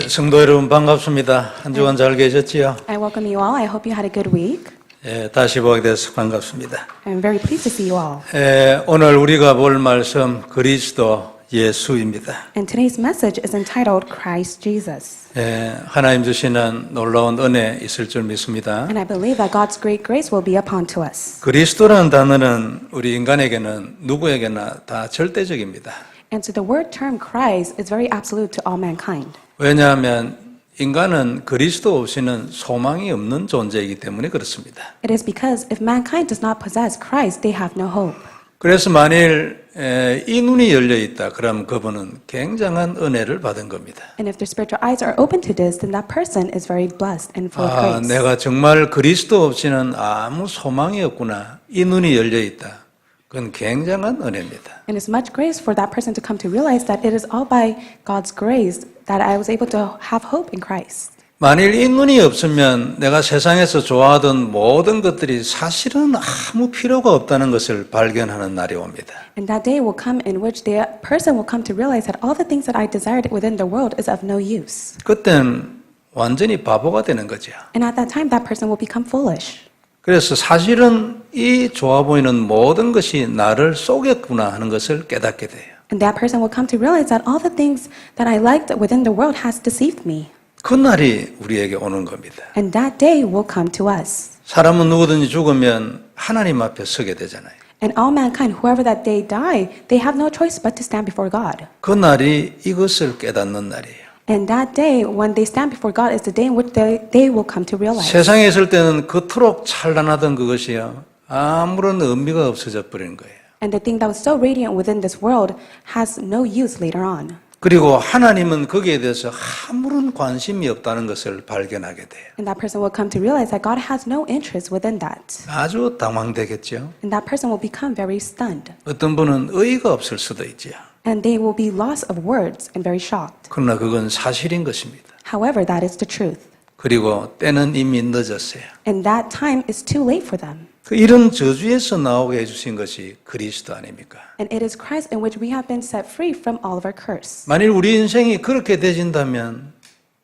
성도 여러분 반갑습니다. 한 주간 잘 계셨지요? I welcome you all. I hope you had a good week. 다시 보게 돼서 반갑습니다. I'm very pleased to see you all. 오늘 우리가 볼 말씀 그리스도 예수입니다. And today's message is entitled Christ Jesus. 하나님 주시는 놀라운 은혜 있을 줄 믿습니다. And I believe that God's great grace will be upon to us. 그리스도라는 단어는 우리 인간에게는 누구에게나 다 절대적입니다. And so the word term Christ is very absolute to all mankind. 왜냐하면 인간은 그리스도 없이는 소망이 없는 존재이기 때문에 그렇습니다. It is because if mankind does not possess Christ, they have no hope. 그래서 만일 이 눈이 열려 있다, 그럼 그분은 굉장한 은혜를 받은 겁니다. And if their spiritual eyes are open to this, then that person is very blessed and full of grace. 내가 정말 그리스도 없이는 아무 소망이 없구나. 이 눈이 열려 있다. 그건 굉장한 은혜입니다. And it's much grace for that person to come to realize that it is all by God's grace that I was able to have hope in Christ. 만일 이 눈이 없으면 내가 세상에서 좋아하던 모든 것들이 사실은 아무 필요가 없다는 것을 발견하는 날이 옵니다. And that day will come in which the person will come to realize that all the things that I desired within the world is of no use. 그땐 완전히 바보가 되는 거죠. And at that time, that person will become foolish. 그래서 사실은 이 좋아 보이는 모든 것이 나를 속였구나 하는 것을 깨닫게 돼요. And that person will come to realize that all the things that I liked within the world has deceived me. 그 날이 우리에게 오는 겁니다. And that day will come to us. 사람은 누구든지 죽으면 하나님 앞에 서게 되잖아요. And all mankind, whoever that day die, they have no choice but to stand before God. 그 날이 이것을 깨닫는 날이에요. And that day, when they stand before God, is the day in which they will come to realize. 세상에 있을 때는 그토록 찬란하던 그것이요, 아무런 의미가 없어져 버린 거예요. And the thing that was so radiant within this world has no use later on. 그리고 하나님은 거기에 대해서 아무런 관심이 없다는 것을 발견하게 돼요. And that person will come to realize that God has no interest within that. 아주 당황되겠죠. And that person will become very stunned. 어떤 분은 의의가 없을 수도 있죠. And they will be lost of words and very shocked. 그러나 그건 사실인 것입니다. However, that is the truth. 그리고 때는 이미 늦었어요. And that time is too late for them. 이런 저주에서 나오게 해주신 것이 그리스도 아닙니까? And it is Christ in which we have been set free from all of our curse. 만일 우리 인생이 그렇게 되진다면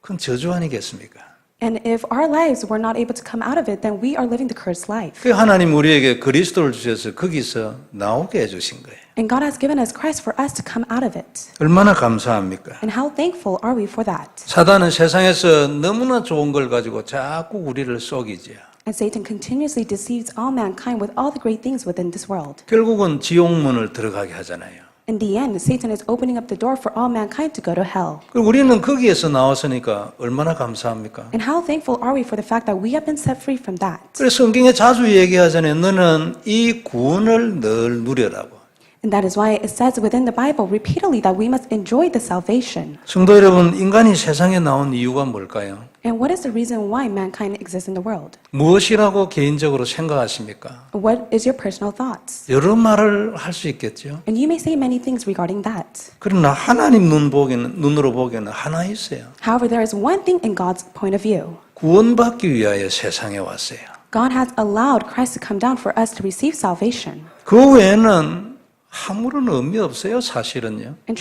그건 저주 아니겠습니까? And if our lives were not able to come out of it, then we are living the cursed life. 그 하나님 우리에게 그리스도를 주셔서 거기서 나오게 해주신 거예요. And God has given us Christ for us to come out of it. 얼마나 감사합니까? And how thankful are we for that? 사단은 세상에서 너무나 좋은 걸 가지고 자꾸 우리를 속이지요. And Satan continuously deceives all mankind with all the great things within this world. 결국은 지옥문을 들어가게 하잖아요. In the end, Satan is opening up the door for all mankind to go to hell. 그리고 우리는 거기에서 나왔으니까 얼마나 감사합니까? And how thankful are we for the fact that we have been set free from that? 그래서 성경에 자주 얘기하잖아요. 너는 이 구원을 늘 누려라고. And that is why it says within the Bible repeatedly that we must enjoy the salvation. 성도 여러분, 인간이 세상에 나온 이유가 뭘까요? And what is the reason why mankind exists in the world? 무엇이라고 개인적으로 생각하십니까? What is your personal thoughts? 여러 말을 할 수 있겠죠. And you may say many things regarding that. 그러나 하나님 눈으로 보기에는 하나 있어요. However, there is one thing in God's point of view. 구원받기 위하여 세상에 왔어요. God has allowed Christ to come down for us to receive salvation. 그 외에는 아무런 의미 없어요, 사실은요. And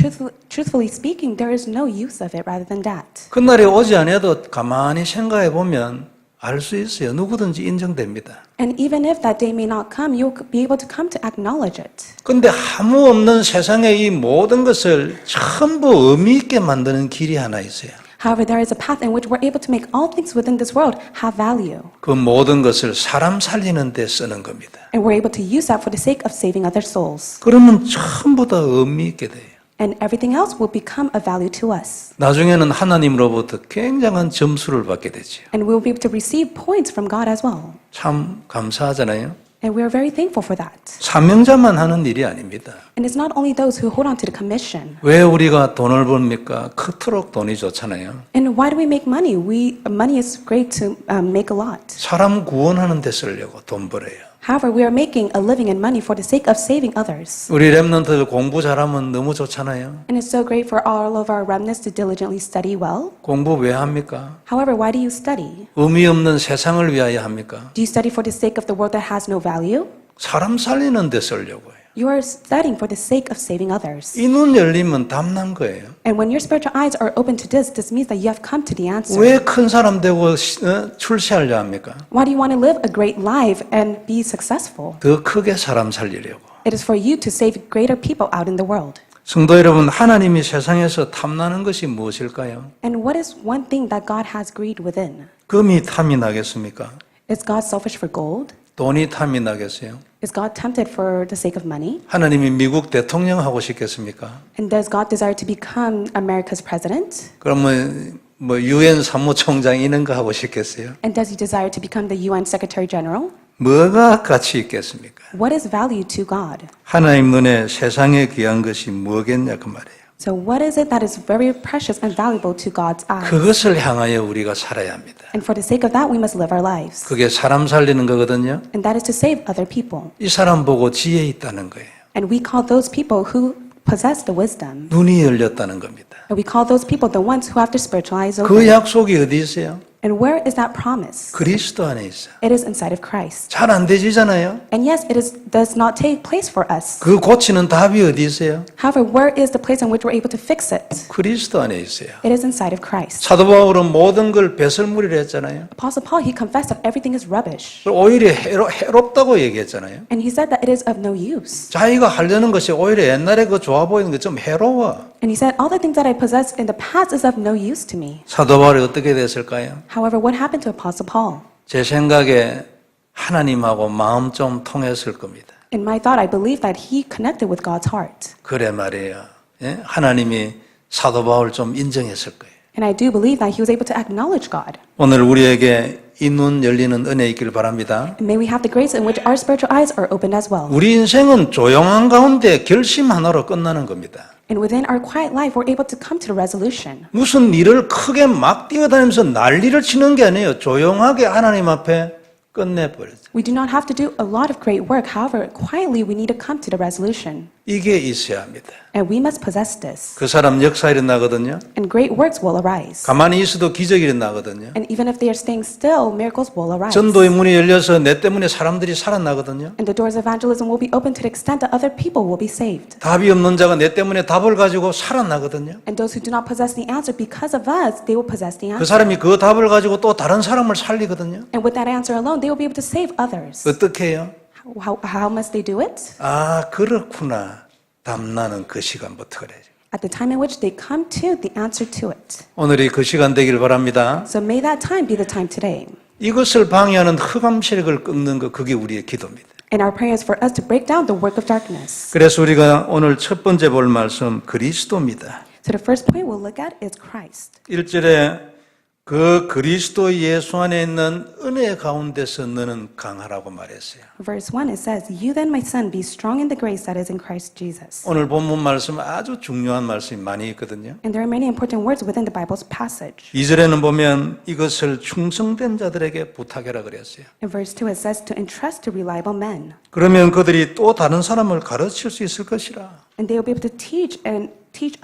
truthfully speaking, there is no use of it rather than that. 그날이 오지 않아도 가만히 생각해 보면 알 수 있어요. 누구든지 인정됩니다. And even if that day may not come, you'll be able to come to acknowledge it. 근데 아무 없는 세상의 이 모든 것을 전부 의미 있게 만드는 길이 하나 있어요. However, there is a path in which we're able to make all things within this world have value. 그 모든 것을 사람 살리는 데 쓰는 겁니다. And we're able to use that for the sake of saving other souls. 그러면 전부 다 의미 있게 돼요. And everything else will become of value to us. 나중에는 하나님으로부터 굉장한 점수를 받게 되죠. And we'll be able to receive points from God as well. 참 감사하잖아요. And we are very thankful for that. 사명자만 하는 일이 아닙니다. And it's not only those who hold on to the commission. 왜 우리가 돈을 벌입니까? 그토록 돈이 좋잖아요. And why do we make money? Money is great to make a lot. 사람 구원하는 데 쓰려고 돈 벌어요. However, we are making a living and money for the sake of saving others. 우리 렘넌트들 공부 잘하면 너무 좋잖아요. And it's so great for all of our remnants to diligently study well. 공부 왜 합니까? However, why do you study? 의미 없는 세상을 위하여 합니까? Do you study for the sake of the world that has no value? 사람 살리는 데 쓰려고 해요. You are studying for the sake of saving others. 이 눈 열리면 답난 거예요. And when your spiritual eyes are open to this means that you have come to the answer. 왜 큰 사람 되고 출세하려 합니까? Why do you want to live a great life and be successful? 더 크게 사람 살리려고. It is for you to save greater people out in the world. 성도 여러분, 하나님이 세상에서 탐나는 것이 무엇일까요? And what is one thing that God has greed within? 금이 탐이 나겠습니까? Is God selfish for gold? 돈이 탐이 나겠어요? Is God tempted for the sake of money? 하나님이 미국 대통령 하고 싶겠습니까? And does God desire to become America's president? 그러면 뭐 유엔 사무총장 이런 거 하고 싶겠어요? And does he desire to become the UN Secretary General? 뭐가 가치 있겠습니까? What is value to God? 하나님 눈에 세상에 귀한 것이 뭐겠냐 그 말이에요. So what is it that is very precious and valuable to God's eyes? 그것을 향하여 우리가 살아야 합니다. And for the sake of that, we must live our lives. 그게 사람 살리는 거거든요. And that is to save other people. 이 사람 보고 지혜 있다는 거예요. And we call those people who possess the wisdom. 눈이 열렸다는 겁니다. And we call those people the ones who have their spiritual eyes 그 open. 약속이 어디 있어요? And where is that promise? 그리스도 안에 있어요. It is inside of Christ. 잘 안 되지잖아요. And yes, does not take place for us. 그 고치는 답이 어디 있어요? However, where is the place in which we're able to fix it? 그리스도 안에 있어요. It is inside of Christ. 사도 바울은 모든 걸 배설물이라 했잖아요. Apostle Paul, he confessed that everything is rubbish. 오히려 해롭다고 얘기했잖아요. And he said that it is of no use. 자기가 하려는 것이 오히려 옛날에 그 좋아 보이는 게 좀 해로워. And he said, all the things that I possessed in the past is of no use to me. 사도 바울이 어떻게 됐을까요? However, what happened to Apostle Paul? 제 생각에 하나님하고 마음 좀 통했을 겁니다. In my thought, I believe that he connected with God's heart. 그래 말이에요. 예? 하나님이 사도 바울 좀 인정했을 거예요. And I do believe that he was able to acknowledge God. 오늘 우리에게 이 눈 열리는 은혜 있길 바랍니다. And may we have the grace in which our spiritual eyes are opened as well. 우리 인생은 조용한 가운데 결심 하나로 끝나는 겁니다. And within our quiet life, we're able to come to the resolution. 무슨 일을 크게 막 뛰어다니면서 난리를 치는 게 아니에요. 조용하게 하나님 앞에 끝내버렸어요. We do not have to do a lot of great work. However, quietly we need to come to the resolution. 이게 있어야 합니다. And we must possess this. 그 사람 역사 일어나거든요. And great works will arise. 가만히 있어도 기적이 일어나거든요. And even if they are staying still, miracles will arise. 전도의 문이 열려서 내 때문에 사람들이 살아나거든요. And the doors of evangelism will be open to the extent that other people will be saved. 답이 없는 자가 내 때문에 답을 가지고 살아나거든요. And those who do not possess the answer because of us, they will possess the 그 answer. 사람이 그 답을 가지고 또 다른 사람을 살리거든요. And with that answer alone, they will be able to save others. 어떻게 해요? How must they do it? 아, 그렇구나. 답나는 그 시간부터 그래요. At the time in which they come to the answer to it. 오늘이 그 시간 되길 바랍니다. So may that time be the time today. 이것을 방해하는 흑암 세력을 꺾는 거 그게 우리의 기도입니다. And our prayer is for us to break down the work of darkness. 그래서 우리가 오늘 첫 번째 볼 말씀 그리스도입니다. So the first point we'll look at is Christ. 1절에 그 그리스도 예수 안에 있는 은혜 가운데서 너는 강하라고 말했어요. Verse 1, it says, You then, my son, be strong in the grace that is in Christ Jesus. 오늘 본문 말씀 아주 중요한 말씀이 많이 있거든요. And there are many important words within the Bible's passage. 2절에는 보면 이것을 충성된 자들에게 부탁해라 그랬어요. In verse 2, it says to entrust to reliable men. 그러면 그들이 또 다른 사람을 가르칠 수 있을 것이라. And they will be able to teach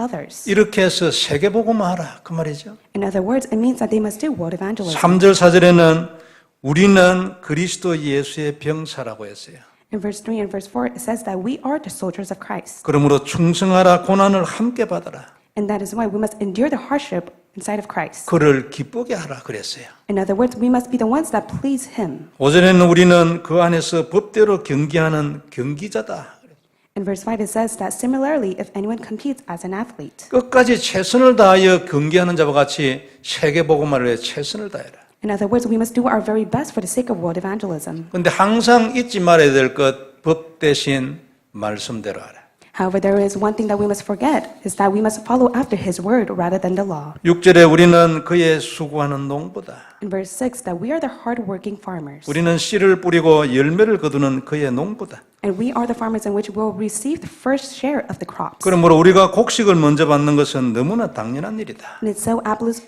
others. 이렇게 해서 세계복음화 하라 그 말이죠. In other words, it means that they must do world evangelism. 3절 4절에는 우리는 그리스도 예수의 병사라고 했어요. In verse 3 and verse 4, it says that we are the soldiers of Christ. 그러므로 충성하라 고난을 함께 받아라. And that is why we must endure the hardship inside of Christ. 그를 기쁘게 하라 그랬어요. In other words, we must be the ones that please Him. 5절에는 우리는 그 안에서 법대로 경기하는 경기자다. In verse 5, it says that similarly, if anyone competes as an athlete, 끝까지 최선을 다하여 경기하는 자와 같이 세계복음화를 위해 최선을 다해라. in other words, we must do our very best for the sake of world evangelism. 그런데 항상 잊지 말아야 될 것 법 대신 말씀대로 하라. However, there is one thing that we must forget, is that we must follow after His word rather than the law. 6절에 우리는 그의 수고하는 농부다. In verse 6, that we are the hard-working farmers. 우리는 씨를 뿌리고 열매를 거두는 그의 농부다. And we are the farmers in which will receive the first share of the crops. 그러므로 우리가 곡식을 먼저 받는 것은 너무나 당연한 일이다. And it's so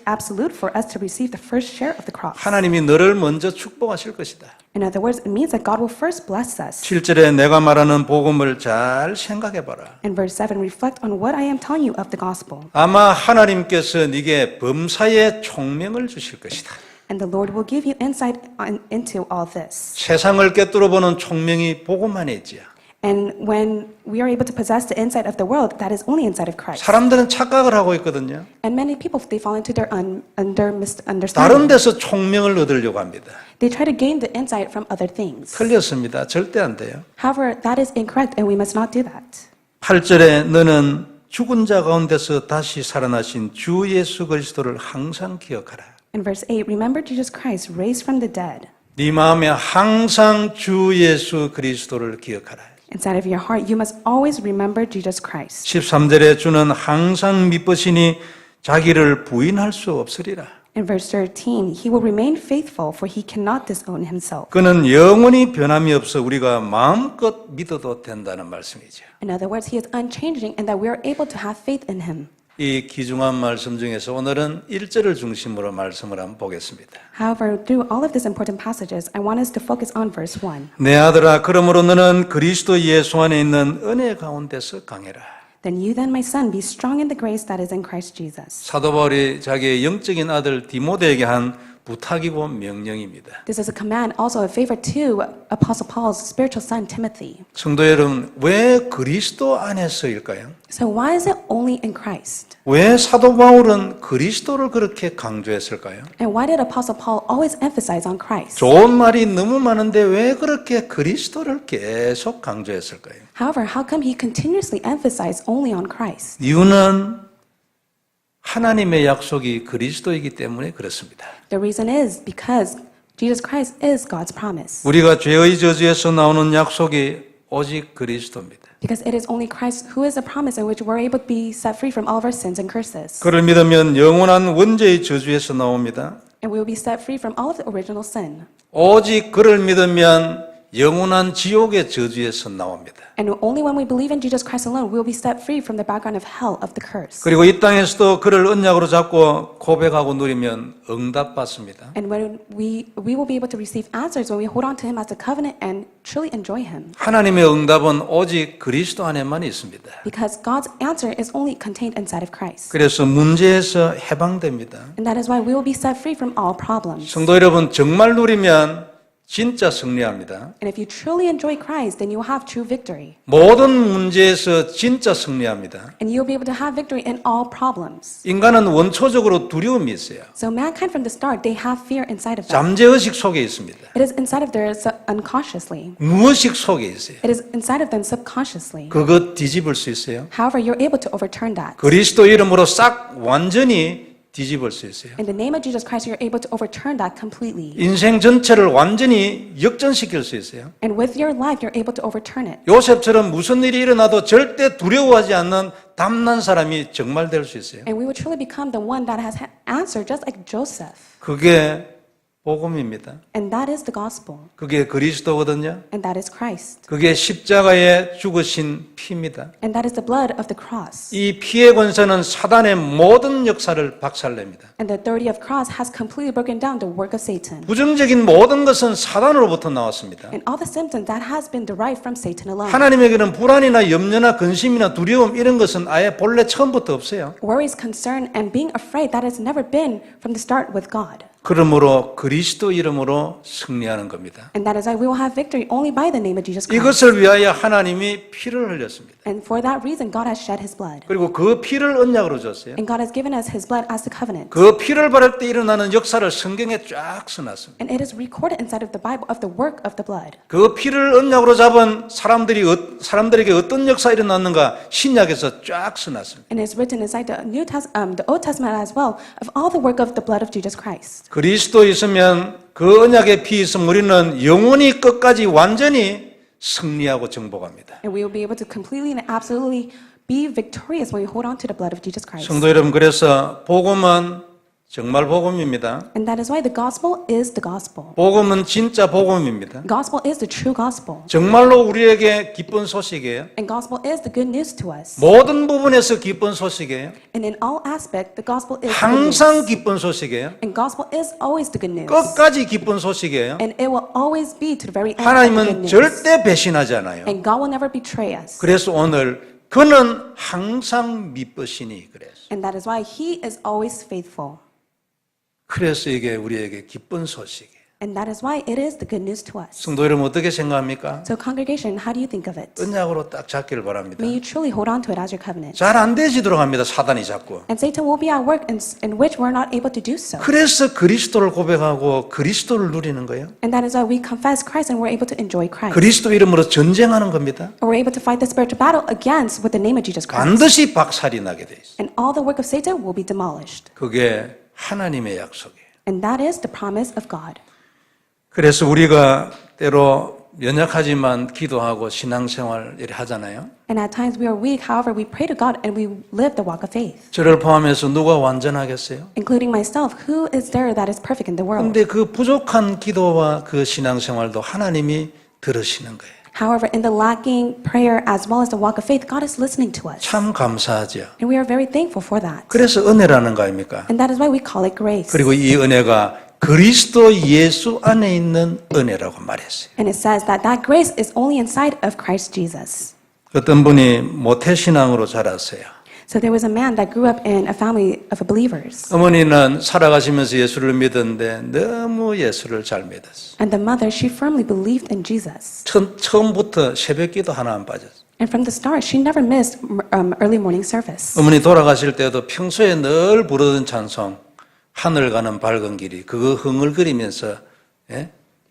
absolute for us to receive the first share of the crops. 하나님이 너를 먼저 축복하실 것이다. In other words, it means that God will first bless us. 7절에 내가 말하는 복음을 잘 생각해 봐라. In verse 7, reflect on what I am telling you of the gospel. 아마 하나님께서 네게 범사의 총명을 주실 것이다. And the Lord will give you insight into all this. 세상을 꿰뚫어 보는 총명이 복음 안에 있지요. And when we are able to possess the insight of the world, that is only inside of Christ. 사람들은 착각을 하고 있거든요. And many people, they fall into their 다른 misunderstanding. 데서 총명을 얻으려고 합니다. They try to gain the insight from other things. 틀렸습니다. 절대 안 돼요. However, that is incorrect, and we must not do that. 8절에 너는 죽은 자 가운데서 다시 살아나신 주 예수 그리스도를 항상 기억하라. In verse 8, remember Jesus Christ raised from the dead. 네 마음에 항상 주 예수 그리스도를 기억하라. Inside of your heart, you must always remember Jesus Christ. 13절에 주는 항상 미쁘시니 자기를 부인할 수 없으리라. In verse 13, he will remain faithful, for he cannot disown himself. 그는 영원히 변함이 없어 우리가 마음껏 믿어도 된다는 말씀이죠. In other words, he is unchanging and that we are able to have faith in him. 이 귀중한 말씀 중에서 오늘은 1절을 중심으로 말씀을 한번 보겠습니다. However, through all of these important passages, I want us to focus on verse 1. 내 아들아 그러므로 너는 그리스도 예수 안에 있는 은혜 가운데서 강해라. Then you then, my son, be strong in the grace that is in Christ Jesus. 사도 바울이 자기의 영적인 아들 디모데에게 한 부탁이고 명령입니다. This is a command, also a favor to Apostle Paul's spiritual son, Timothy. 성도 여러분, 왜 그리스도 안에서일까요? So why is it only in Christ? 왜 사도 바울은 그리스도를 그렇게 강조했을까요? And why did Apostle Paul always emphasize on Christ? 좋은 말이 너무 많은데 왜 그렇게 그리스도를 계속 강조했을까요? However, how come he continuously emphasized only on Christ? 이유는 하나님의 약속이 그리스도이기 때문에 그렇습니다. The reason is because Jesus Christ is God's promise. 우리가 죄의 저주에서 나오는 약속이 오직 그리스도입니다. Because it is only Christ who is the promise in which we're able to be set free from all of our sins and curses. 그를 믿으면 영원한 원죄의 저주에서 나옵니다. And we will be set free from all of the original sin. 오직 그를 믿으면 영원한 지옥의 저주에서 나옵니다. And only when we believe in Jesus Christ alone, we will be set free from the background of hell, of the curse. 그리고 이 땅에서도 그를 언약으로 잡고 고백하고 누리면 응답받습니다. And when we will be able to receive answers when we hold on to Him as a covenant and truly enjoy Him. 하나님의 응답은 오직 그리스도 안에만 있습니다. Because God's answer is only contained inside of Christ. 그래서 문제에서 해방됩니다. And that is why we will be set free from all problems. 성도 여러분, 정말 누리면 진짜 승리합니다. And if you truly enjoy Christ, then you will have true victory. 모든 문제에서 진짜 승리합니다. And you'll be able to have victory in all problems. 인간은 원초적으로 두려움이 있어요. So mankind from the start, they have fear inside of them. 잠재의식 속에 있습니다. It is inside of them unconsciously. 무의식 속에 있어요. It is inside of them subconsciously. 그것 뒤집을 수 있어요. However, you're able to overturn that. 그리스도 이름으로 싹 완전히 뒤집을 수 있어요. In the name of Jesus Christ, you're able to overturn that completely. 인생 전체를 완전히 역전시킬 수 있어요. And with your life, you're able to overturn it. 요셉처럼 무슨 일이 일어나도 절대 두려워하지 않는 담난 사람이 정말 될 수 있어요. And we will truly become the one that has answered, just like Joseph. 그게 복음입니다. And that is the gospel. 그게 그리스도거든요. And that is Christ. 그게 십자가에 죽으신 피입니다. And that is the blood of the cross. 이 피의 권세는 사단의 모든 역사를 박살냅니다. And the authority of cross has completely broken down the work of Satan. 부정적인 모든 것은 사단으로부터 나왔습니다. And all the symptoms that has been derived from Satan alone. 하나님에게는 불안이나 염려나 근심이나 두려움 이런 것은 아예 본래 처음부터 없어요. Worries, concern, and being afraid, that has never been from the start with God. 그러므로 그리스도 이름으로 승리하는 겁니다. And that is why we will have victory only by the name of Jesus Christ. 이것을 위하여 하나님이 피를 흘렸습니다. And for that reason, God has shed His blood. 그리고 그 피를 언약으로 줬어요. And God has given us His blood as the covenant. 그 피를 바를 때 일어나는 역사를 성경에 쫙 써놨습니다. And it is recorded inside of the Bible of the work of the blood. 그 피를 언약으로 잡은 사람들에게 어떤 역사 일어났는가 신약에서 쫙 써놨습니다. And it's written inside the the Old Testament as well of all the work of the blood of Jesus Christ. 그리스도 있으면 그 언약의 피 있으면 우리는 영원히 끝까지 완전히 승리하고 정복합니다. And we will be able to completely and absolutely be victorious when we hold on to the blood of Jesus Christ. 성도 여러분, 그래서 복음은 정말 복음입니다. And that is why the gospel is the gospel. 복음은 진짜 복음입니다. Gospel is the true gospel. 정말로 우리에게 기쁜 소식이에요. And gospel is the good news to us. 모든 부분에서 기쁜 소식이에요. And in all aspect, the gospel is the good news. 항상 기쁜 소식이에요. And gospel is always the good news. 끝까지 기쁜 소식이에요. And it will always be to the very end of the good 하나님은 news. 절대 배신하지 않아요. And God will never betray us. 그래서 오늘 그는 항상 미쁘시니 그래서. And that is why He is always faithful. 그래서 이게 우리에게 기쁜 소식이에요. And that is why it is the good news to us. 성도 여러분 어떻게 생각합니까? So congregation, how do you think of it? 언약으로 딱 잡기를 바랍니다. May you truly hold on to it as your covenant. 잘 안 되지도록 합니다. 사단이 자꾸. And Satan will be at work in which we're not able to do so. 그래서 그리스도를 고백하고 그리스도를 누리는 거예요. And that is why we confess Christ and we're able to enjoy Christ. 그리스도 이름으로 전쟁하는 겁니다. And we're able to fight the spiritual battle against with the name of Jesus Christ. 반드시 박살이 나게 돼 있어요. And all the work of Satan will be demolished. 그게 하나님의 약속이에요. And that is the promise of God. 그래서 우리가 때로 연약하지만 기도하고 신앙생활 이렇게 하잖아요. And at times we are weak, however, we pray to God and we live the walk of faith. 저를 포함해서 누가 완전하겠어요? Including myself, who is there that is perfect in the world? 그런데 그 부족한 기도와 그 신앙생활도 하나님이 들으시는 거예요. However, in the lacking prayer as well as the walk of faith, God is listening to us. 참 감사하죠. And we are very thankful for that. 그래서 은혜라는 거 아닙니까? And that is why we call it grace. 그리고 이 은혜가 그리스도 예수 안에 있는 은혜라고 말했어요. And it says that that grace is only inside of Christ Jesus. 어떤 분이 모태신앙으로 자랐어요. So there was a man that grew up in a family of believers. 어머니는 살아가시면서 예수를 믿었는데 너무 예수를 잘 믿었어요. And the mother, she firmly believed in Jesus. 처음부터 새벽기도 하나 안 빠졌어요. And from the start, she never missed early morning service. 어머니 돌아가실 때도 평소에 늘 부르던 찬송 하늘 가는 밝은 길이 그거 흥얼거리면서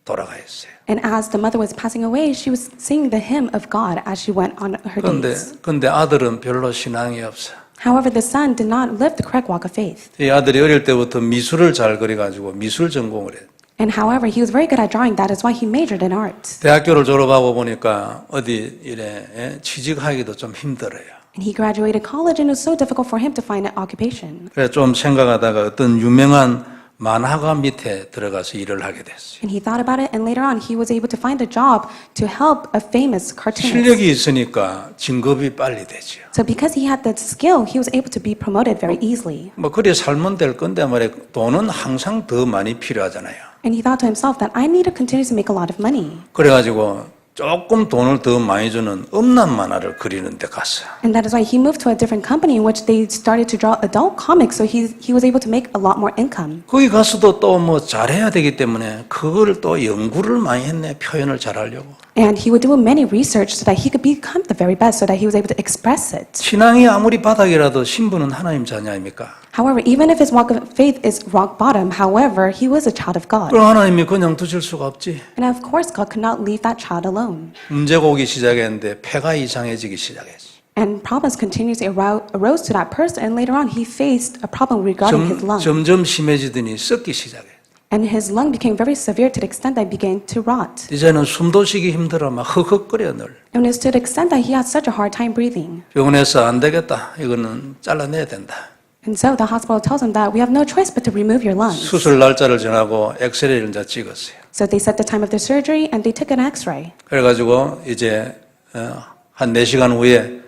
돌아가 있어요. And as the mother was passing away, she was singing the hymn of God as she went on her days. 그런데 아들은 별로 신앙이 없어. However, the son did not live the correct walk of faith. 이 아들이 어릴 때부터 미술을 잘 그려가지고 미술 전공을 해요. And however, he was very good at drawing. That is why he majored in art. 대학교를 졸업하고 보니까 어디 이래 취직하기도 좀 힘들어요. And he graduated college and it was so difficult for him to find an occupation. 그래서 좀 생각하다가 어떤 유명한 만화가 밑에 들어가서 일을 하게 됐어요. And he thought about it and later on he was able to find a job to help a famous cartoonist. 실력이 있으니까 진급이 빨리 되죠. So because he had that skill, he was able to be promoted very easily. 뭐 그래 살면 될 건데 말이야 돈은 항상 더 많이 필요하잖아요. And he thought to himself that I need to continue to make a lot of money. 그래가지고 조금 돈을 더 많이 주는 음란 만화를 그리는 데 갔어요. And that is why he moved to a different company in which they started to draw adult comics, so he was able to make a lot more income. 거기 가서도 또 뭐 잘해야 되기 때문에 그걸 또 연구를 많이 했네. 표현을 잘하려고. And he would do many research so that he could become the very best, so that he was able to express it. 신앙이 아무리 바닥이라도 신부는 하나님 자녀 아닙니까? However, even if his walk of faith is rock bottom, however, he was a child of God. 그럼 하나님이 그냥 두실 수가 없지. And of course, God could not leave that child alone. 문제가 오기 시작했는데 폐가 이상해지기 시작했어. And problems continuously arose to that person, and later on he faced a problem regarding his lung. 점점 심해지더니 썩기 시작해. And his lung became very severe to the extent that it began to rot. 이제는 숨도 쉬기 힘들어 막 헉헉거려 늘. And it's to the extent that he had such a hard time breathing. 병원에서 안 되겠다. 이거는 잘라내야 된다. And so the hospital tells him that we have no choice but to remove your lungs. 수술 날짜를 정하고 엑스레이를 이제 찍었어요. So they set the time of the surgery and they took an x-ray. 그래가지고 이제 한 4시간 후에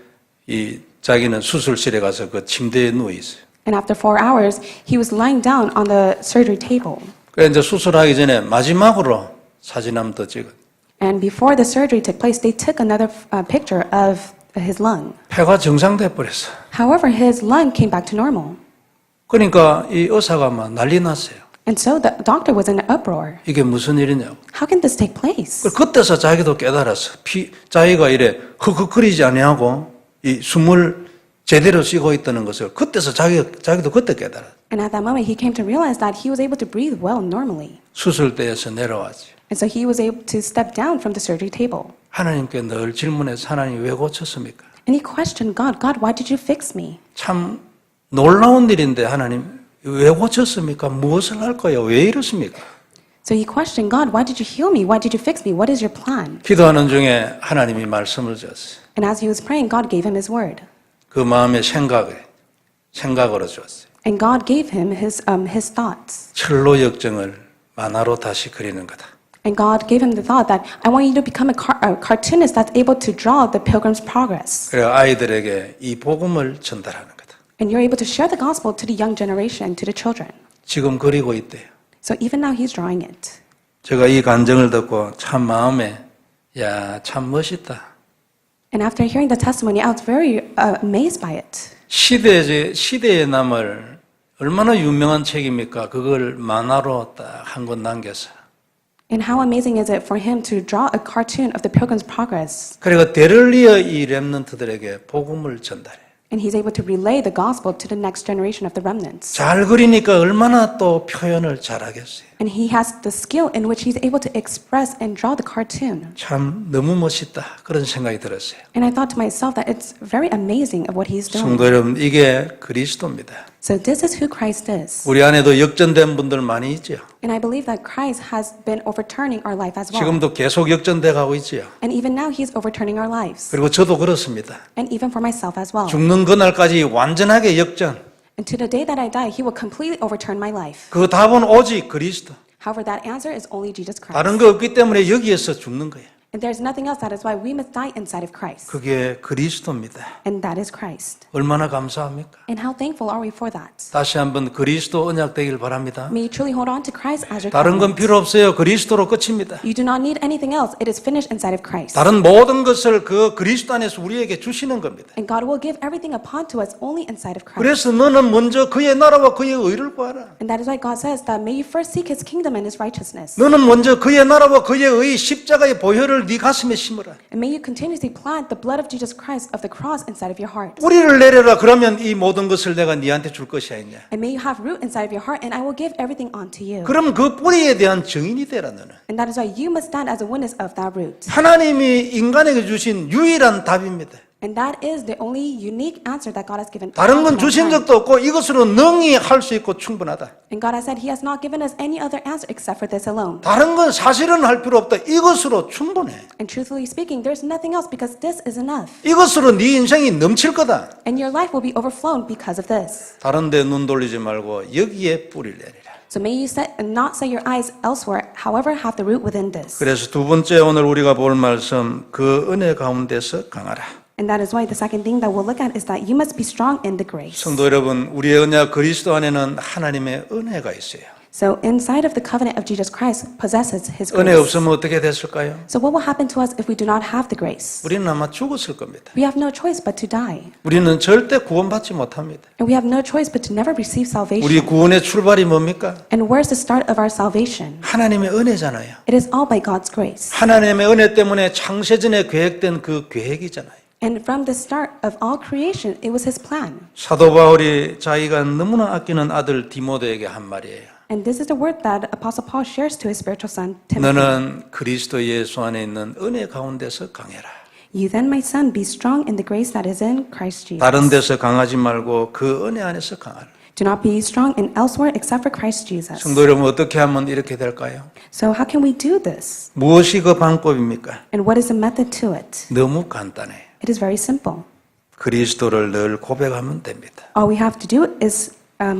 이 자기는 수술실에 가서 그 침대에 누워 있어요. And after 4 hours, he was lying down on the surgery table. 그래서 이제 수술하기 전에 마지막으로 사진 한 번 더 찍었어요. And before the surgery took place, they took another picture of his lung. 폐가 정상돼 버렸어. However, his lung came back to normal. 그러니까 이 의사가 막 난리 났어요. And so the doctor was in an uproar. 이게 무슨 일이냐고. How can this take place? 그때서 자기도 깨달았어. 자기가 이래 흑흑거리지 아니하고 이 숨을 제대로 쉬고 있다는 것을 그때서 자기도 그때 깨달았어. And at that moment, he came to realize that he was able to breathe well normally. 수술대에서 내려왔지. And so he was able to step down from the surgery table. 하나님께 늘 질문해서 하나님 왜 고쳤습니까? And he questioned God, God, why did you fix me? 참 놀라운 일인데 하나님 왜 고쳤습니까? 무엇을 할 거예요? 왜 이렇습니까? So he questioned God, why did you heal me? Why did you fix me? What is your plan? 기도하는 중에 하나님이 말씀을 주었어요. And as he was praying, God gave him his word. 그 마음의 생각으로 주었어요. And God gave him his thoughts. 철로 역정을 만화로 다시 그리는 거다. And God gave him the thought that I want you to become a cartoonist that's able to draw the Pilgrim's Progress. 그래 아이들에게 이 복음을 전달하는 거다. And you're able to share the gospel to the young generation, to the children. 지금 그리고 있대요. So even now he's drawing it. 제가 이 간증을 듣고 참 마음에 야, 참 멋있다. And after hearing the testimony, I was very amazed by it. 시대에 남을 얼마나 유명한 책입니까? 그걸 만화로 딱 한 권 남겨서. And how amazing is it for him to draw a cartoon of the Pilgrim's Progress? 그리고 대를 이어 이 렘넌트들에게 복음을 전달해. And he's able to relay the gospel to the next generation of the remnants. 잘 그리니까 얼마나 또 표현을 잘하겠어요. And he has the skill in which he's able to express and draw the cartoon. 참 너무 멋있다 그런 생각이 들었어요. And I thought to myself that it's very amazing of what he's doing. 성도 여러분, 이게 그리스도입니다. So this is who Christ is. 우리 안에도 역전된 분들 많이 있죠. And I believe that Christ has been overturning our life as well. 지금도 계속 역전돼 가고 있지요. And even now he's overturning our lives. 그리고 저도 그렇습니다. And even for myself as well. 죽는 그날까지 완전하게 역전. And to the day that I die, he will completely overturn my life. 그 답은 오직 그리스도. However, that answer is only Jesus Christ. 다른 거 없기 때문에 여기에서 죽는 거예요. And there's nothing else. That is why we must die inside of Christ. 그게 그리스도입니다. And that is Christ. 얼마나 감사합니까? And how thankful are we for that? 다시 한번 그리스도 언약 되길 바랍니다. May you truly hold on to Christ as your 다른 건 covenant. 필요 없어요. 그리스도로 끝입니다. You do not need anything else. It is finished inside of Christ. 다른 모든 것을 그 그리스도 안에서 우리에게 주시는 겁니다. And God will give everything upon to us only inside of Christ. 그래서 너는 먼저 그의 나라와 그의 의를 구하라. And that is why God says that may you first seek His kingdom and His righteousness. 너는 먼저 그의 나라와 그의 의 십자가의 보혈을 네 가슴에 심어라. And may you continuously plant the blood of Jesus Christ of the cross inside of your heart. 뿌리를 내려라. 그러면 이 모든 것을 내가 네한테 줄 것이 아니냐. And may you have root inside of your heart, and I will give everything unto you. 그럼 그 뿌리에 대한 증인이 되라 너는. And that is why you must stand as a witness of that root. 하나님이 인간에게 주신 유일한 답입니다. And that is the only unique answer that God has given. 다른 건 to 주신 mankind. 적도 없고 이것으로 능히 할 수 있고 충분하다. And God has said He has not given us any other answer except for this alone. 다른 건 사실은 할 필요 없다. 이것으로 충분해. And truthfully speaking, there's nothing else because this is enough. 이것으로 네 인생이 넘칠 거다. And your life will be overflown because of this. 다른 데 눈 돌리지 말고 여기에 뿌리를 내리라. So may you not set your eyes elsewhere, however, have the root within this. 그래서 두 번째 오늘 우리가 볼 말씀 그 은혜 가운데서 강하라. And that is why the second thing that we'll look at is that you must be strong in the grace. 성도 여러분, 우리의 언약 그리스도 안에는 하나님의 은혜가 있어요. So inside of the covenant of Jesus Christ possesses His 은혜 grace. 없으면 어떻게 됐을까요? So what will happen to us if we do not have the grace? 우리는 아마 죽었을 겁니다. We have no choice but to die. 우리는 절대 구원받지 못합니다. And we have no choice but to never receive salvation. 우리 구원의 출발이 뭡니까? And where's the start of our salvation? 하나님의 은혜잖아요. It is all by God's grace. 하나님의 은혜 때문에 창세전에 계획된 그 계획이잖아요. And from the start of all creation, it was His plan. 사도 바울이 자기가 너무나 아끼는 아들 디모데에게 한 말이에요. And this is the word that Apostle Paul shares to his spiritual son, Timothy. 너는 그리스도 예수 안에 있는 은혜 가운데서 강해라. You then, my son, be strong in the grace that is in Christ Jesus. 다른 데서 강하지 말고 그 은혜 안에서 강하라. Do not be strong in elsewhere except for Christ Jesus. 성도 여러분, 어떻게 하면 이렇게 될까요? So how can we do this? 무엇이 그 방법입니까? And what is the method to it? 너무 간단해. It is very simple. 그리스도를 늘 고백하면 됩니다. All we have to do is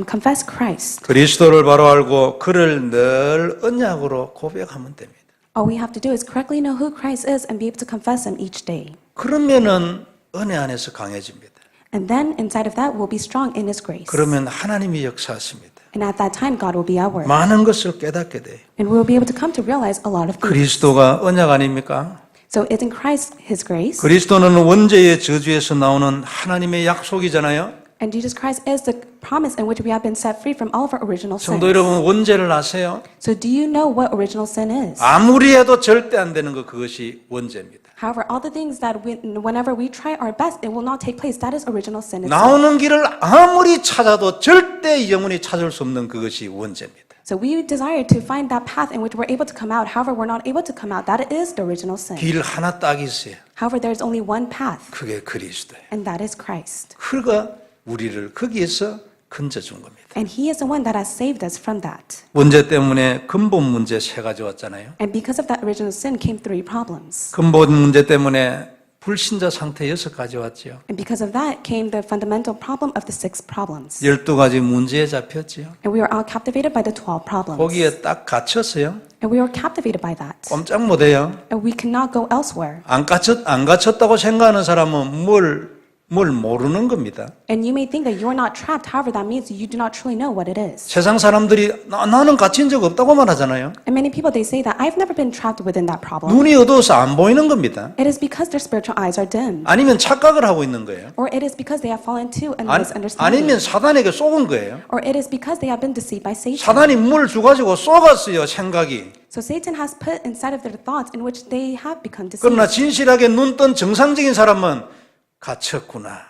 confess Christ. 그리스도를 바로 알고 그를 늘 언약으로 고백하면 됩니다. All we have to do is correctly know who Christ is and be able to confess Him each day. 그러면은 은혜 안에서 강해집니다. And then inside of that, we'll be strong in His grace. 그러면 하나님이 역사하십니다. And at that time, God will be our word. 많은 것을 깨닫게 돼요. And we'll be able to come to realize a lot of things. 그리스도가 언약 아닙니까? So isn't Christ His grace? 그리스도는 원죄의 저주에서 나오는 하나님의 약속이잖아요. And Jesus Christ is the promise in which we have been set free from all of our original sins. 성도 여러분, 원죄를 아세요? So do you know what original sin is? 아무리 해도 절대 안 되는 거 그것이 원죄입니다. However, all the things that whenever we try our best, it will not take place. That is original sin itself. 나오는 길을 아무리 찾아도 절대 영원히 찾을 수 없는 그것이 원죄입니다. So we desire to find that path in which we're able to come out. However, we're not able to come out. That is the original sin. 길 하나 딱 있어요. However, there is only one path, 그게 그리스도예요. and that is Christ. 그가 우리를 거기에서 건져준 겁니다. And He is the one that has saved us from that. 원죄 때문에 근본 문제 세 가지 왔잖아요. And because of that original sin came three problems. 근본 문제 때문에 불신자 상태 6가지 왔죠. And because of that came the fundamental problem of the 6 problems. 12가지 문제에 잡혔지요. And we were all captivated by the 12 problems. 거기에 딱 갇혔어요. And we were captivated by that. 꼼짝 못해요. And we cannot go elsewhere. 안 갇혔다고 생각하는 사람은 뭘 뭘 모르는 겁니다. And you may think that you are not trapped. However, that means you do not truly know what it is. 세상 사람들이 나는 갇힌 적 없다고 말하잖아요. And many people, they say that I've never been trapped within that problem. 눈이 어두워서 안 보이는 겁니다. It is because their spiritual eyes are dimmed. 아니면 착각을 하고 있는 거예요. Or it is because they have fallen to a 아니면 misunderstanding. 사단에게 속은 거예요. Or it is because they have been deceived by Satan. 사단이 물 주가지고 쏘갔어요, 생각이. So Satan has put inside of their thoughts in which they have become 그러나 deceived. 진실하게 눈 뜬 정상적인 사람은 갇혔구나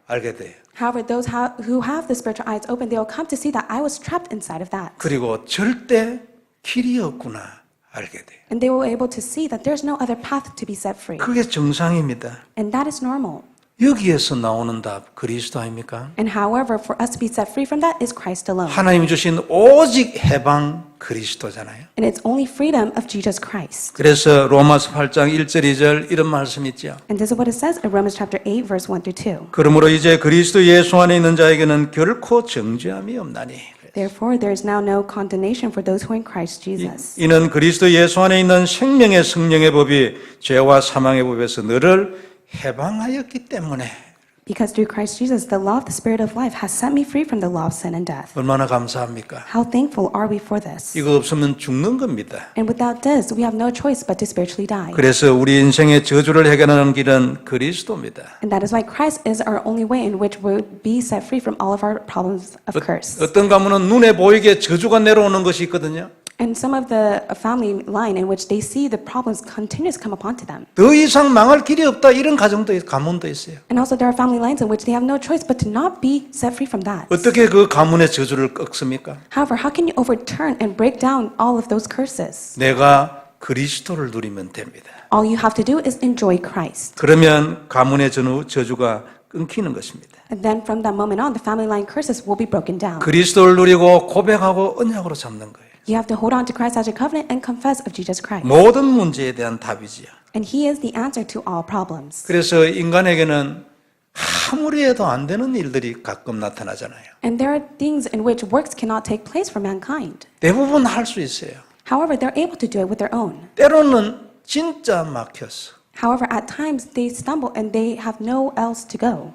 알게 돼요. However, those who have the spiritual eyes open, they will come to see that I was trapped inside of that. 그리고 절대 길이 없구나 알게 돼요. And they will be able to see that there's no other path to be set free. 그게 정상입니다. And that is normal. 여기에서 나오는 답 그리스도 아닙니까? And however, for us to be set free from that is Christ alone. 하나님 주신 오직 해방 그리스도잖아요. And it's only freedom of Jesus Christ. 그래서 로마서 8장 1절 2절 이런 말씀 있죠. And this is what it says in Romans chapter 8, verse 1 through 2. 그러므로 이제 그리스도 예수 안에 있는 자에게는 결코 정죄함이 없나니. Therefore, there is now no condemnation for those who are in Christ Jesus. 이는 그리스도 예수 안에 있는 생명의 성령의 법이 죄와 사망의 법에서 너를 해방하였기 때문에. Because through Christ Jesus, the law of the Spirit of life has set me free from the law of sin and death. 얼마나 감사합니까? How thankful are we for this? 이거 없으면 죽는 겁니다. And without this, we have no choice but to spiritually die. 그래서 우리 인생의 저주를 해결하는 길은 그리스도입니다. And that is why Christ is our only way in which we'll be set free from all of our problems of curse. 어떤 가문은 눈에 보이게 저주가 내려오는 것이 있거든요. And some of the family line in which they see the problems continues come upon to them. 더 이상 망할 길이 없다 이런 가문도 있어요. And also there are family lines in which they have no choice but to not be set free from that. 어떻게 그 가문의 저주를 꺾습니까? However, how can you overturn and break down all of those curses? 내가 그리스도를 누리면 됩니다. All you have to do is enjoy Christ. 그러면 가문의 저주가 끊기는 것입니다. And then from that moment on, the family line curses will be broken down. 그리스도를 누리고 고백하고 언약으로 잡는 거예요. You have to hold on to Christ as your covenant and confess of Jesus Christ. 모든 문제에 대한 답이지요. And He is the answer to all problems. 그래서 인간에게는 아무리 해도 안 되는 일들이 가끔 나타나잖아요. And there are things in which works cannot take place for mankind. 대부분 할 수 있어요. However, they're able to do it with their own. 때로는 진짜 막혔어. However, at times they stumble and they have no else to go.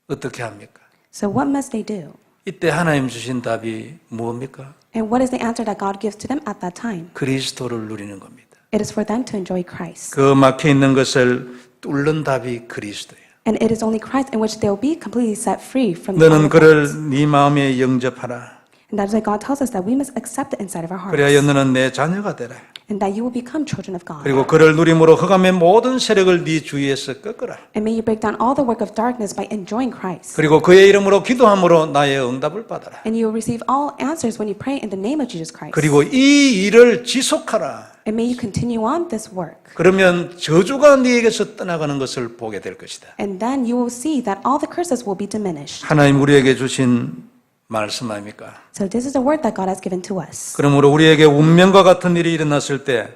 어떻게 합니까? So what must they do? 이때 하나님 주신 답이 무엇입니까? And what is the answer that God gives to them at that time? 그리스도를 누리는 겁니다. It is for them to enjoy Christ. 그 막혀 있는 것을 뚫는 답이 그리스도예요. And it is only Christ in which they will be completely set free from all 너는 of 그를 that. 네 마음에 영접하라. And that is why God tells us that we must accept it inside of our hearts. 그래야 너는 내 자녀가 되라. And that you will become children of God. 그리고 그를 누림으로 흑암의 모든 세력을 네 주위에서 꺾어라. And may you break down all the work of darkness by enjoying Christ. 그리고 그의 이름으로 기도함으로 나의 응답을 받아라. And you will receive all answers when you pray in the name of Jesus Christ. 그리고 이 일을 지속하라. And may you continue on this work. 그러면 저주가 네에게서 떠나가는 것을 보게 될 것이다. And then you will see that all the curses will be diminished. 하나님 우리에게 주신 말씀 아닙니까? So this is the word that God has given to us. 그러므로 우리에게 운명과 같은 일이 일어났을 때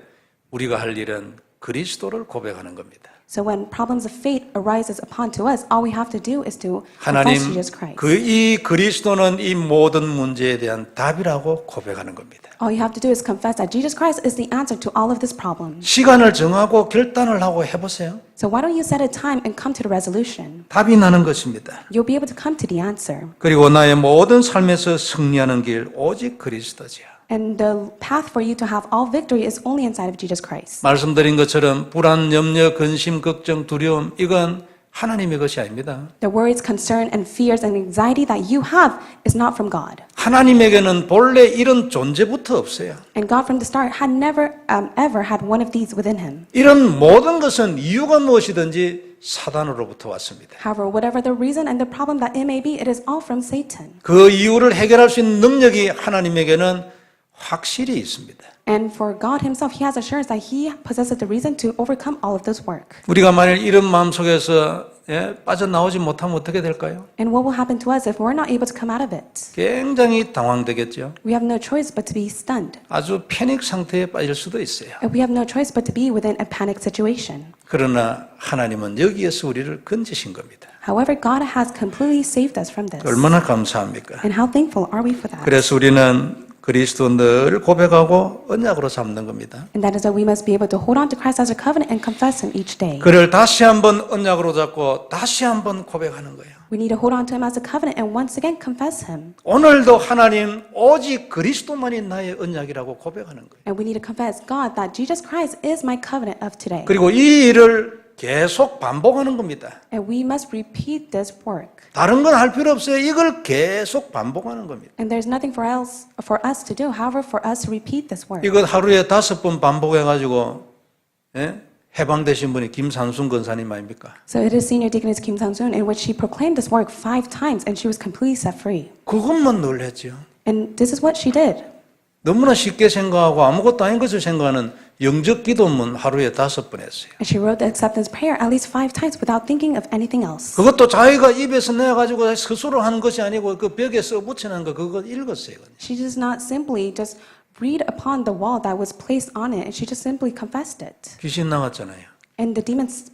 우리가 할 일은 그리스도를 고백하는 겁니다. So when problems of fate arises upon to us, all we have to do is to 하나님, confess Jesus Christ. 이 그리스도는 이 모든 문제에 대한 답이라고 고백하는 겁니다. All you have to do is confess that Jesus Christ is the answer to all of these problems. 시간을 정하고 결단을 하고 해보세요. So why don't you set a time and come to the resolution? 답이 나는 것입니다. You'll be able to come to the answer. 그리고 나의 모든 삶에서 승리하는 길 오직 그리스도지요. And the path for you to have all victory is only inside of Jesus Christ. 말씀드린 것처럼 불안, 염려, 근심, 걱정, 두려움 이건 하나님의 것이 아닙니다. The worries, concern, and fears and anxiety that you have is not from God. 하나님에게는 본래 이런 존재부터 없어요. And God from the start had never ever had one of these within Him. 이런 모든 것은 이유가 무엇이든지 사단으로부터 왔습니다. However, whatever the reason and the problem that it may be, it is all from Satan. 그 이유를 해결할 수 있는 능력이 하나님에게는 확실히 있습니다. And for God Himself, He has assurance that He possesses the reason to overcome all of this work. 우리가 만일 이런 마음속에서 빠져나오지 못하면 어떻게 될까요? And what will happen to us if we're not able to come out of it? 굉장히 당황되겠죠. We have no choice but to be stunned. 아주 패닉 상태에 빠질 수도 있어요. And we have no choice but to be within a panic situation. 그러나 하나님은 여기에서 우리를 건지신 겁니다. However, God has completely saved us from this. 얼마나 감사합니까? And how thankful are we for that? 그래서 우리는 그리스도 늘 고백하고 언약으로 잡는 겁니다. And that is that we must be able to hold on to Christ as a covenant and confess Him each day. 그를 다시 한번 언약으로 잡고 다시 한번 고백하는 거예요. We need to hold on to Him as a covenant and once again confess Him. 오늘도 하나님 오직 그리스도만이 나의 언약이라고 고백하는 거예요. And we need to confess, God, that Jesus Christ is my covenant of today. 그리고 이 일을 계속 반복하는 겁니다. And we must repeat this work. 다른 건 할 필요 없어요. 이걸 계속 반복하는 겁니다. And there's nothing for us to do. However, for us to repeat this work. 이걸 하루에 5번 반복해가지고 해방되신 분이 김산순 권사님 아닙니까? So it is Senior Deaconess Kim Sang-soon in which she proclaimed this work 5 times and she was completely set free. 그것만 놀랬죠. And this is what she did. 너무나 쉽게 생각하고 아무것도 아닌 것을 생각하는 영적 기도문 하루에 5번 했어요. And she wrote the acceptance prayer at least 5 times without thinking of anything else. 그것도 자기가 입에서 내가지고 스스로 하는 것이 아니고 그 벽에 써 붙여놓은 거 그거 읽었어요. She does not simply just read upon the wall that was placed on it, and she just simply confessed it. 귀신 나갔잖아요. And the demons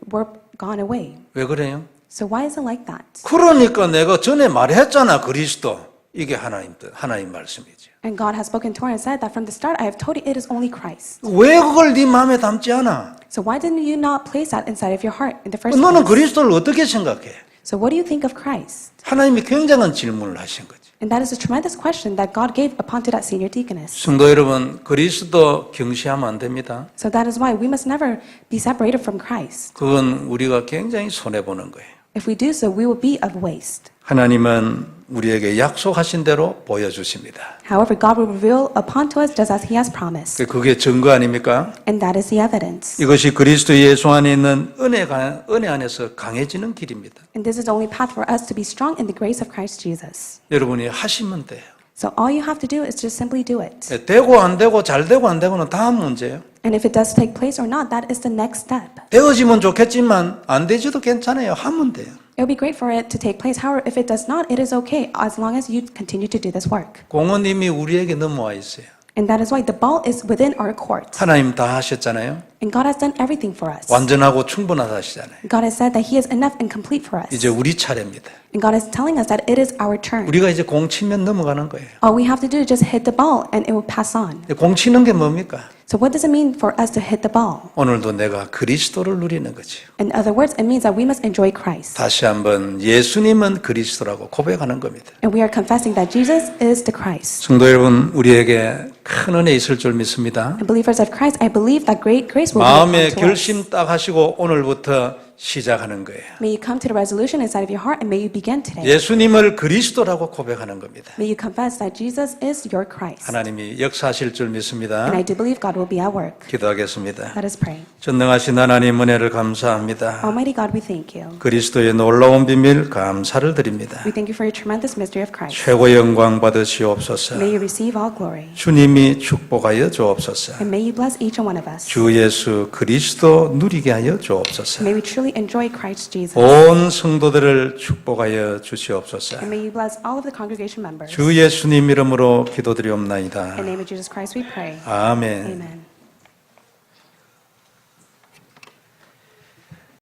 were gone away. 왜 그래요? So why is it like that? 그러니까 내가 전에 말했잖아. 그리스도. 이게 하나님 말씀이죠. And God has spoken to her and said that from the start I have told you it is only Christ. 왜 그걸 네 마음에 담지 않아? So why didn't you not place that inside of your heart in the first 너는 place? 그리스도를 어떻게 생각해? So what do you think of Christ? 하나님이 굉장한 질문을 하신 거죠. And that is a tremendous question that God gave upon to that senior deaconess. 성도 여러분, 그리스도 경시하면 안 됩니다. So that is why we must never be separated from Christ. 그건 우리가 굉장히 손해보는 거예요. If we do so, we will be of waste. 하나님은 우리에게 약속하신 대로 보여주십니다. However, God will reveal upon to us just as He has promised. 그게 증거 아닙니까? And that is the evidence. 이것이 그리스도 예수 안에 있는 은혜 안에서 강해지는 길입니다. And this is the only path for us to be strong in the grace of Christ Jesus. 여러분이 하시면 돼요. So all you have to do is just simply do it. 되고 안 되고 잘 되고 안 되고는 다음 문제예요. And if it does take place or not, that is the next step. 되어지면 좋겠지만 안 되지도 괜찮아요. 하면 돼요. It would be great for it to take place. However, if it does not, it is okay as long as you continue to do this work. 공은 이미 우리에게 넘어와 있어요. And that is why the ball is within our court. 하나님 다 하셨잖아요. And God has done everything for us. 완전하고 충분하다 하시잖아요. God has said that He is enough and complete for us. 이제 우리 차례입니다. And God is telling us that it is our turn. 우리가 이제 공 치면 넘어가는 거예요. All we have to do is just hit the ball and it will pass on. 공 치는 게 뭡니까? So what does it mean for us to hit the ball? 오늘도 내가 그리스도를 누리는 거죠. In other words, it means that we must enjoy Christ. 다시 한번 예수님은 그리스도라고 고백하는 겁니다. And we are confessing that Jesus is the Christ. 성도 여러분, 우리에게 큰 은혜 있을 줄 믿습니다. And believers of Christ, I believe that great grace will be 마음에 upon to us. 결심 딱 하시고 오늘부터 시작하는 거예요. May you come to the resolution inside of your heart and may you begin today. 예수님을 그리스도라고 고백하는 겁니다. May you confess that Jesus is your Christ. 하나님이 역사하실 줄 믿습니다. And I do believe God will be at work. 기도하겠습니다. Let us pray. 전능하신 하나님 은혜를 감사합니다. Almighty God, we thank you. 그리스도의 놀라운 비밀 감사를 드립니다. We thank you for your tremendous mystery of Christ. 최고의 영광 받으시옵소서. May you receive all glory. 주님이 축복하여 주옵소서. And may you bless each and one of us. 주 예수 그리스도 누리게 하여 주옵소서. May we truly enjoy Christ Jesus. 온 성도들을 축복하여 주시옵소서. And may you bless all of the congregation members. 주 예수님 이름으로 기도드리옵나이다. In the name of Jesus Christ we pray. 아멘. Amen.